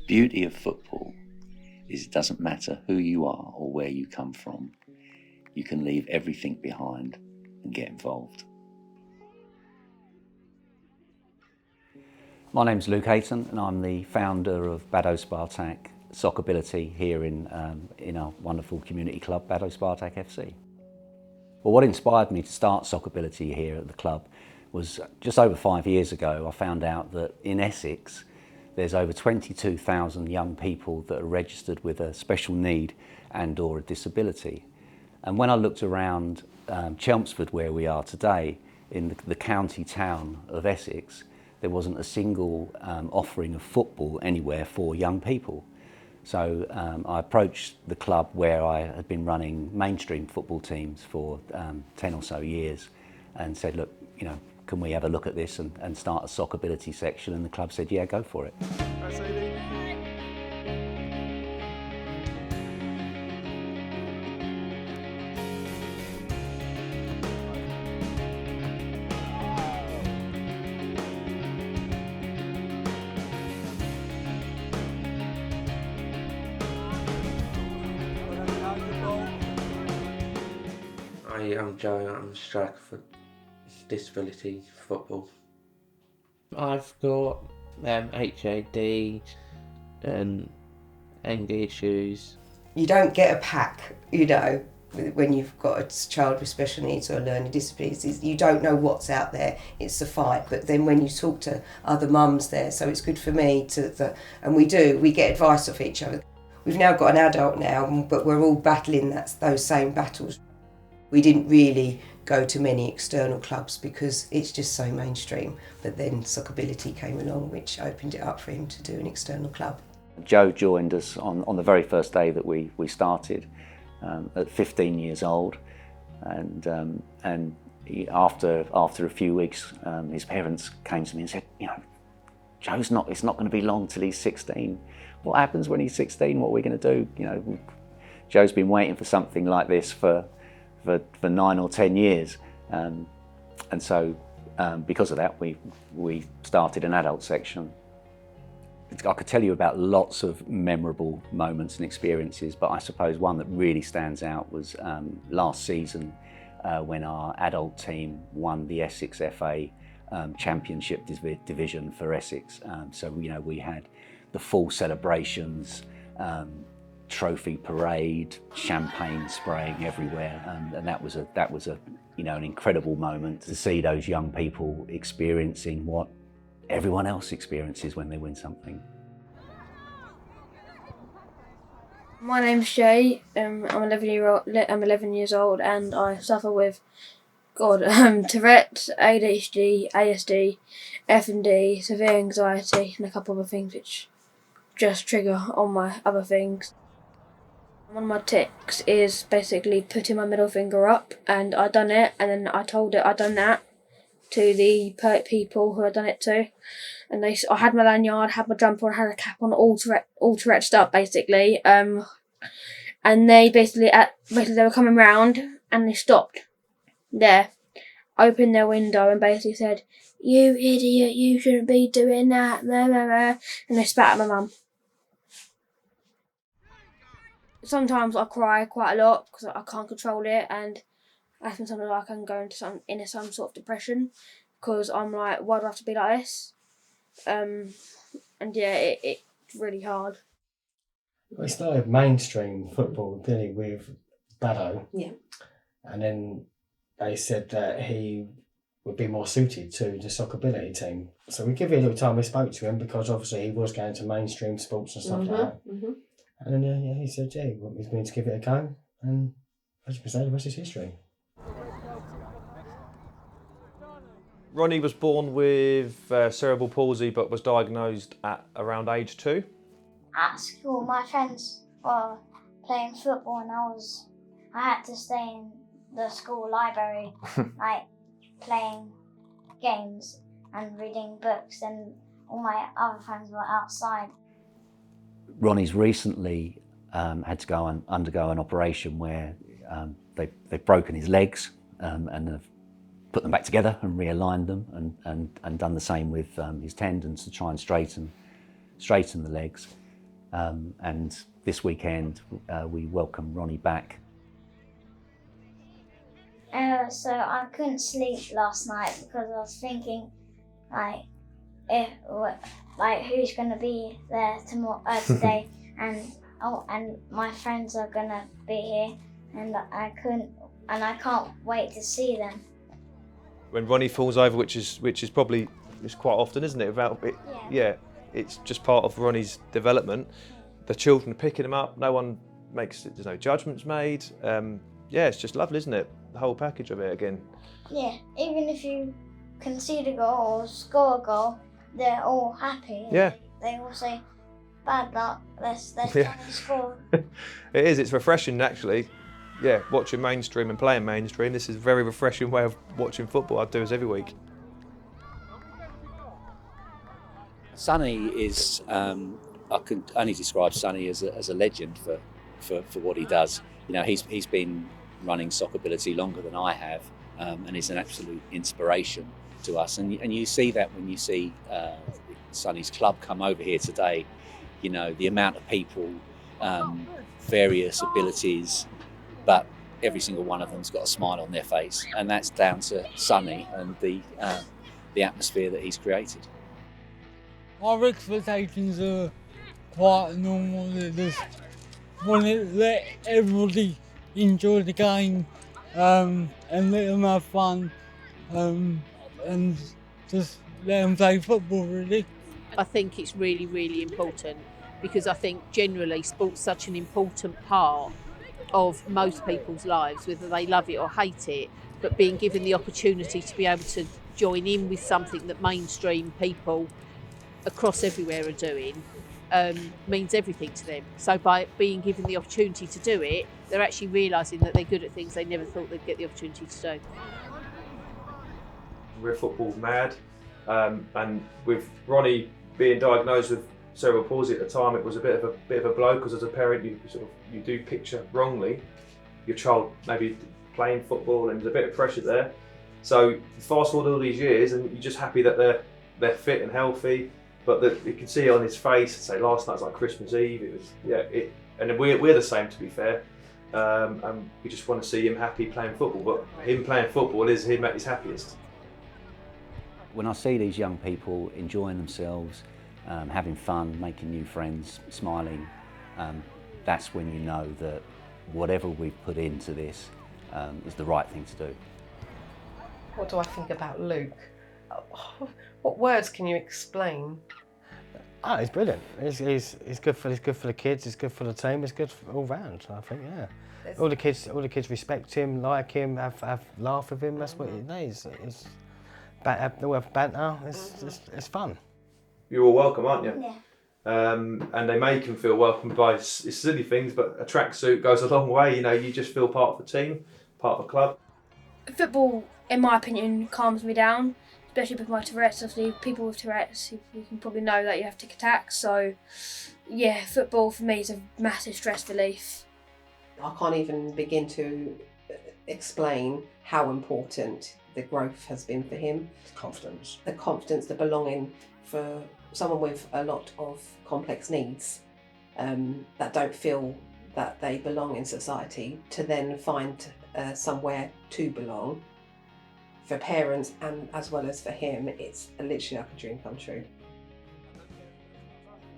Beauty of football is it doesn't matter who you are or where you come from. You can leave everything behind and get involved. My name's Luke Ayton and I'm the founder of Baddow Spartak Soccability here in our wonderful community club, Baddow Spartak FC. Well, what inspired me to start Soccability here at the club was just over 5 years ago I found out that in Essex there's over 22,000 young people that are registered with a special need and or a disability. And when I looked around Chelmsford, where we are today, in the county town of Essex, there wasn't a single offering of football anywhere for young people. So I approached the club where I had been running mainstream football teams for 10 or so years and said, look, can we have a look at this and start a Soccability section? And the club said, yeah, go for it. I'm Joe, I'm a striker for Disability football. I've got HAD and anger issues. You don't get a pack, when you've got a child with special needs or learning disabilities. You don't know what's out there, it's a fight. But then when you talk to other mums there, so it's good for me and we get advice off each other. We've now got an adult now, but we're all battling those same battles. We didn't really go to many external clubs because it's just so mainstream. But then Soccability came along, which opened it up for him to do an external club. Joe joined us on the very first day that we started at 15 years old, and after a few weeks, his parents came to me and said, Joe's it's not going to be long till he's 16. What happens when he's 16? What are we going to do? Joe's been waiting for something like this for 9 or 10 years, and so because of that we started an adult section. I could tell you about lots of memorable moments and experiences, but I suppose one that really stands out was last season when our adult team won the Essex FA Championship division for Essex. So we had the full celebrations, trophy parade, champagne spraying everywhere, and that was an incredible moment to see those young people experiencing what everyone else experiences when they win something. My name's Jay. I'm 11 years old, and I suffer with Tourette's, ADHD, ASD, F&D, severe anxiety, and a couple of other things which just trigger on my other things. One of my tics is basically putting my middle finger up, and I done it, and then I told it I done that to the people who I done it to, and I had my lanyard, had my jumper on, had a cap on, all Tourette stuff basically, and they basically they were coming round and they stopped there, opened their window and basically said, "You idiot, you shouldn't be doing that," blah, blah, blah, and they spat at my mum. Sometimes I cry quite a lot because I can't control it, and I think sometimes I can go into some sort of depression because I'm like, why do I have to be like this? And yeah, it's really hard. We started mainstream football, didn't he, with Baddow? Yeah. And then they said that he would be more suited to the Soccability team. So we give you a little time. We spoke to him because obviously he was going to mainstream sports and stuff like that. Mm-hmm. And then he said, yeah, he was going to give it a go. And as you can say, the rest is history. Ronnie was born with cerebral palsy but was diagnosed at around age 2. At school, my friends were playing football and I had to stay in the school library, like playing games and reading books, and all my other friends were outside. Ronnie's recently had to undergo an operation where they've broken his legs and have put them back together and realigned them, and done the same with his tendons to try and straighten straighten the legs. And this weekend we welcome Ronnie back. So I couldn't sleep last night because I was thinking, who's gonna be there today, and my friends are gonna be here, and I can't wait to see them. When Ronnie falls over, which is probably quite often, isn't it? Yeah, it's just part of Ronnie's development. The children are picking him up. There's no judgments made. Yeah, it's just lovely, isn't it? The whole package of it again. Yeah, even if you concede a goal or score a goal, they're all happy. Yeah. They all say, "Bad luck, let's Yeah. try and score." It is. It's refreshing, actually. Yeah, watching mainstream and playing mainstream. This is a very refreshing way of watching football. I do this every week. Sonny is, I can only describe Sonny as a legend for what he does. You know, he's been running Soccability longer than I have, and is an absolute inspiration to us. And you see that when you see Sonny's club come over here today. You know, the amount of people, various abilities, but every single one of them's got a smile on their face, and that's down to Sonny and the atmosphere that he's created. Our expectations are quite normal. They just want to let everybody enjoy the game, and let them have fun, and just let them play football, really. I think it's really, really important, because I think generally sport's such an important part of most people's lives, whether they love it or hate it, but being given the opportunity to be able to join in with something that mainstream people across everywhere are doing means everything to them. So by being given the opportunity to do it, they're actually realising that they're good at things they never thought they'd get the opportunity to do. We're football mad, and with Ronnie being diagnosed with cerebral palsy at the time, it was a bit of a blow, because as a parent you do picture wrongly your child maybe playing football, and there's a bit of pressure there. So fast forward all these years, and you're just happy that they're fit and healthy, but that you can see it on his face. Say last night was like Christmas Eve. It was and we're the same, to be fair, and we just want to see him happy playing football. But him playing football is him at his happiest. When I see these young people enjoying themselves, having fun, making new friends, smiling, that's when you know that whatever we've put into this is the right thing to do. What do I think about Luke? What words can you explain? Oh, he's brilliant. He's good for the kids. He's good for the team. He's good all round. I think, yeah. All the kids respect him, like him, have laugh with him. That's what he does. They'll have banter. It's fun. You're all welcome, aren't you? Yeah. And they make him feel welcome by it's silly things, but a tracksuit goes a long way. You know, you just feel part of the team, part of a club. Football, in my opinion, calms me down, especially with my Tourette's. Obviously, people with Tourette's, you can probably know that you have tick attacks. So, yeah, football for me is a massive stress relief. I can't even begin to explain how important the growth has been for him. Confidence. The confidence, the belonging for someone with a lot of complex needs that don't feel that they belong in society, to then find somewhere to belong. For parents and as well as for him, it's literally like a dream come true.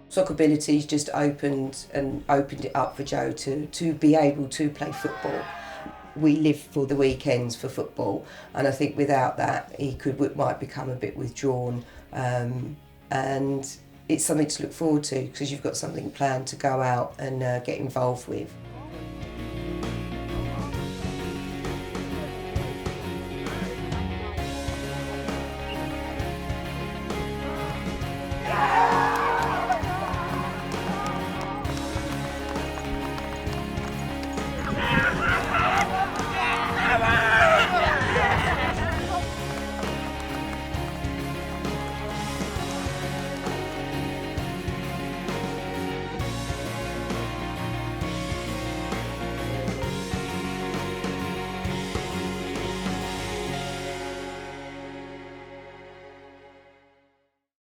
Soccability's just opened it up for Joe to be able to play football. We live for the weekends for football, and I think without that he might become a bit withdrawn, and it's something to look forward to, because you've got something planned to go out and get involved with.